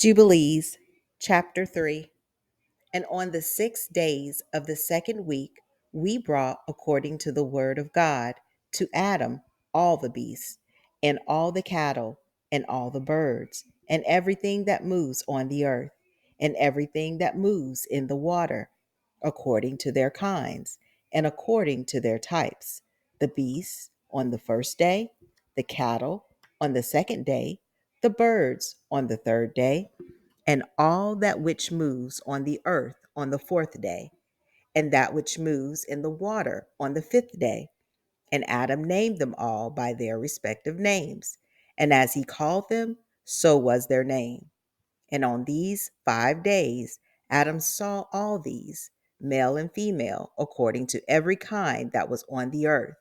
Jubilees, chapter 3. And on the 6 days of the second week, we brought, according to the word of God, to Adam all the beasts, and all the cattle, and all the birds, and everything that moves on the earth, and everything that moves in the water, according to their kinds, and according to their types. The beasts on the first day, the cattle on the second day, the birds on the third day, and all that which moves on the earth on the fourth day, and that which moves in the water on the fifth day. And Adam named them all by their respective names. And as he called them, so was their name. And on these 5 days, Adam saw all these, male and female, according to every kind that was on the earth.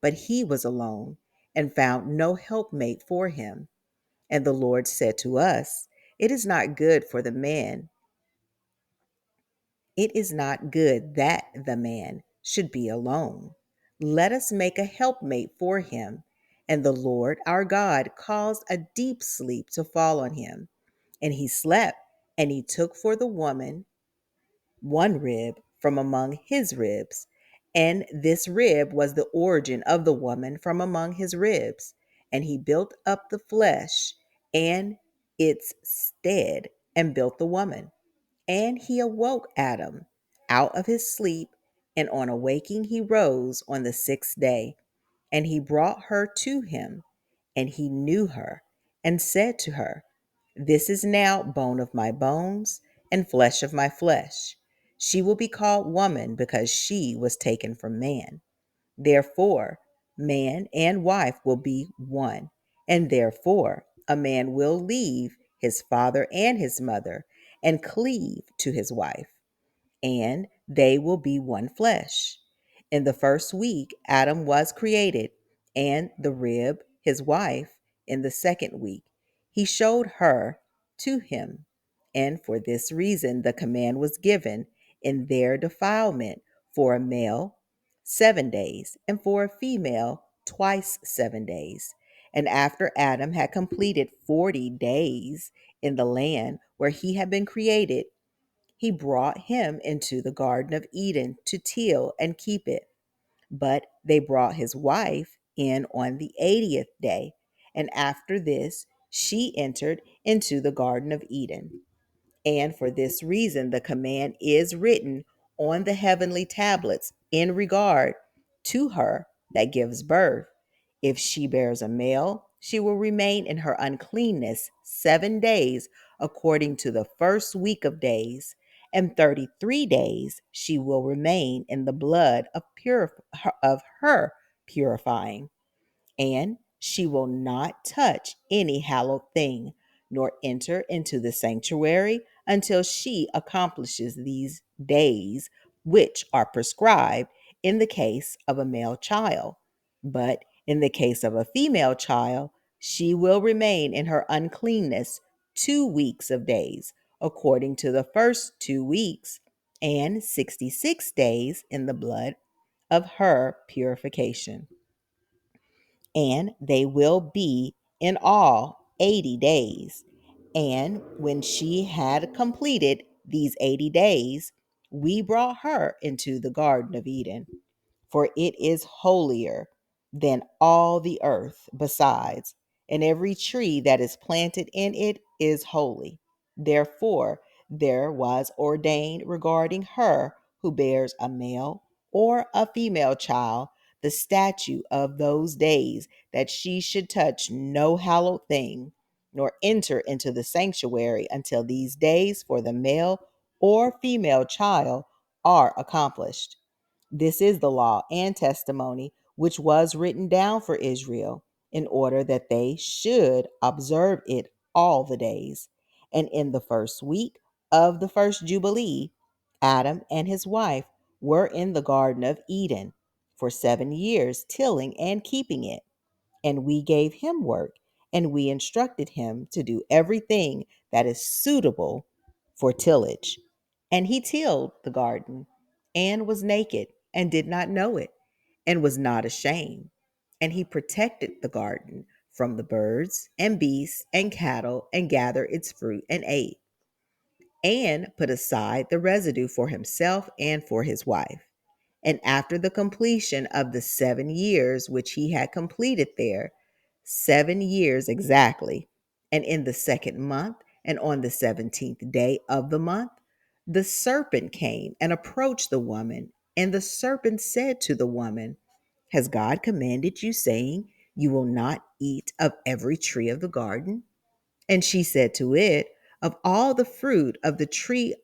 But he was alone and found no helpmate for him. And the Lord said to us, It is not good for the man It is not good that the man should be alone. Let us make a helpmate for him. And the Lord our God caused a deep sleep to fall on him. And he slept, and he took for the woman one rib from among his ribs. And this rib was the origin of the woman from among his ribs. And he built up the flesh and its stead, and built the woman. And he awoke Adam out of his sleep, and on awaking he rose on the 6th day. And he brought her to him, and he knew her, and said to her, This is now bone of my bones, and flesh of my flesh. She will be called woman, because she was taken from man. Therefore, man and wife will be one, and therefore a man will leave his father and his mother, and cleave to his wife, and they will be one flesh. In the first week, Adam was created, and the rib, his wife, in the second week. He showed her to him. And for this reason, the command was given in their defilement: for a male, 7 days, and for a female, twice 7 days. And after Adam had completed 40 days in the land where he had been created, he brought him into the Garden of Eden to till and keep it. But they brought his wife in on the 80th day, and after this she entered into the Garden of Eden. And for this reason, the command is written on the heavenly tablets in regard to her that gives birth. If she bears a male, she will remain in her uncleanness 7 days, according to the first week of days, and 33 days she will remain in the blood of her purifying. And she will not touch any hallowed thing, nor enter into the sanctuary until she accomplishes these days which are prescribed in the case of a male child. But in the case of a female child, she will remain in her uncleanness 2 weeks of days, according to the first 2 weeks, and 66 days in the blood of her purification. And they will be in all 80 days. And when she had completed these 80 days, we brought her into the Garden of Eden, for it is holier than all the earth besides, and every tree that is planted in it is holy. Therefore, there was ordained regarding her who bears a male or a female child the statute of those days, that she should touch no hallowed thing, nor enter into the sanctuary until these days for the male or female child are accomplished. This is the law and testimony which was written down for Israel, in order that they should observe it all the days. And in the first week of the first Jubilee, Adam and his wife were in the Garden of Eden for 7 years, tilling and keeping it. And we gave him work, and we instructed him to do everything that is suitable for tillage. And he tilled the garden, and was naked, and did not know it, and was not ashamed. And he protected the garden from the birds and beasts and cattle and gathered its fruit and ate, and put aside the residue for himself and for his wife. And after the completion of the 7 years which he had completed there, 7 years exactly, and in the second month, and on the 17th day of the month, the serpent came and approached the woman. And the serpent said to the woman, has God commanded you, saying, you will not eat of every tree of the garden? And she said to it, of all the fruit of the trees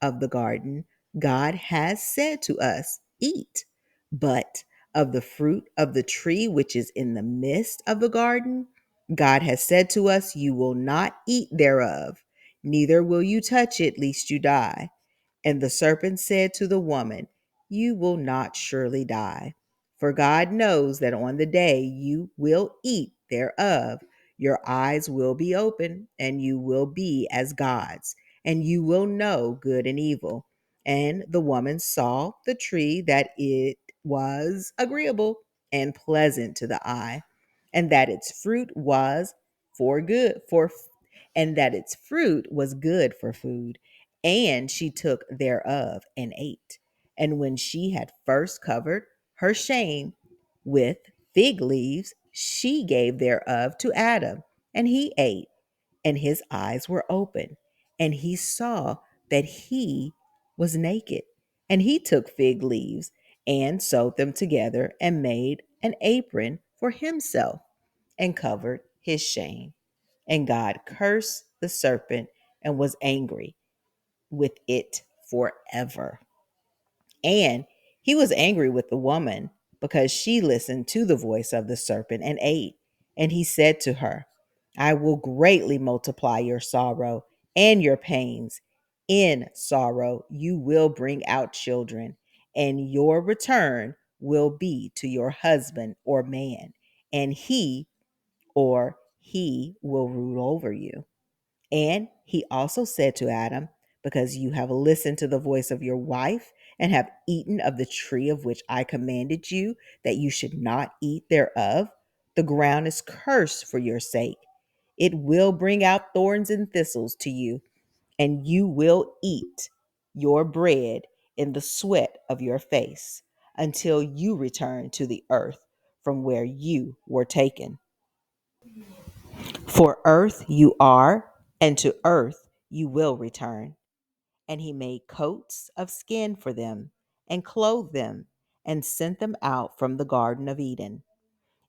of the garden, God has said to us, eat. But of the fruit of the tree which is in the midst of the garden, God has said to us, you will not eat thereof, neither will you touch it, lest you die. And the serpent said to the woman, you will not surely die. For God knows that on the day you will eat thereof, your eyes will be open, and you will be as gods, and you will know good and evil. And the woman saw the tree that it was agreeable and pleasant to the eye, and that its fruit was for good for and that its fruit was good for food, and she took thereof and ate. And when she had first covered her shame with fig leaves, she gave thereof to Adam, and he ate, and his eyes were open, and he saw that he was naked. And he took fig leaves and sewed them together and made an apron for himself and covered his shame. And God cursed the serpent and was angry with it forever. And he was angry with the woman because she listened to the voice of the serpent and ate. And he said to her, I will greatly multiply your sorrow and your pains. In sorrow you will bring out children, and your return will be to your husband or man, and he will rule over you. And he also said to Adam, because you have listened to the voice of your wife and have eaten of the tree of which I commanded you that you should not eat thereof, the ground is cursed for your sake. It will bring out thorns and thistles to you, and you will eat your bread in the sweat of your face until you return to the earth from where you were taken. For earth you are, and to earth you will return. And he made coats of skin for them, and clothed them, and sent them out from the Garden of Eden.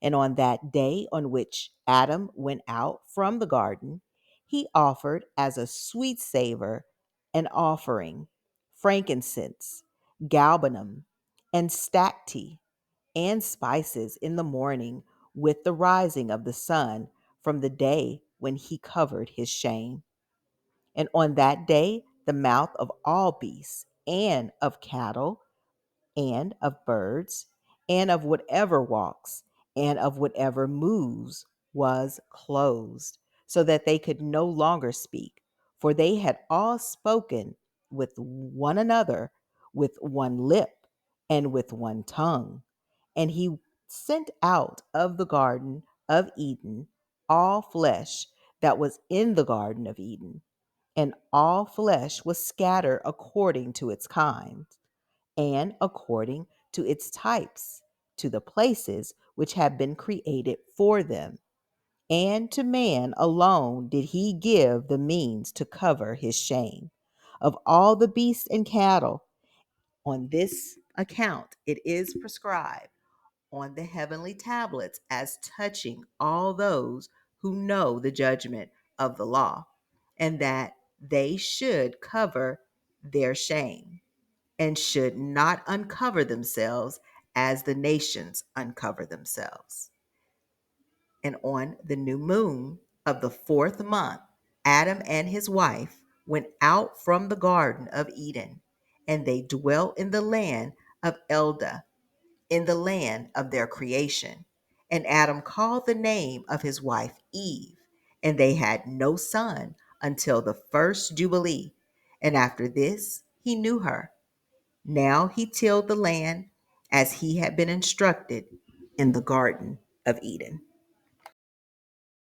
And on that day on which Adam went out from the garden, he offered as a sweet savor an offering, frankincense, galbanum, and stacte, and spices in the morning with the rising of the sun from the day when he covered his shame. And on that day, the mouth of all beasts and of cattle and of birds and of whatever walks and of whatever moves was closed, so that they could no longer speak, for they had all spoken with one another with one lip and with one tongue. And he sent out of the Garden of Eden all flesh that was in the Garden of Eden, and all flesh was scattered according to its kind and according to its types, to the places which have been created for them. And to man alone did he give the means to cover his shame. Of all the beasts and cattle, on this account it is prescribed on the heavenly tablets as touching all those who know the judgment of the law, and that they should cover their shame and should not uncover themselves as the nations uncover themselves. And on the new moon of the fourth month, Adam and his wife went out from the Garden of Eden, and they dwelt in the land of Eldah, in the land of their creation. And Adam called the name of his wife Eve, and they had no son until the first Jubilee. And after this, he knew her. Now he tilled the land as he had been instructed in the Garden of Eden.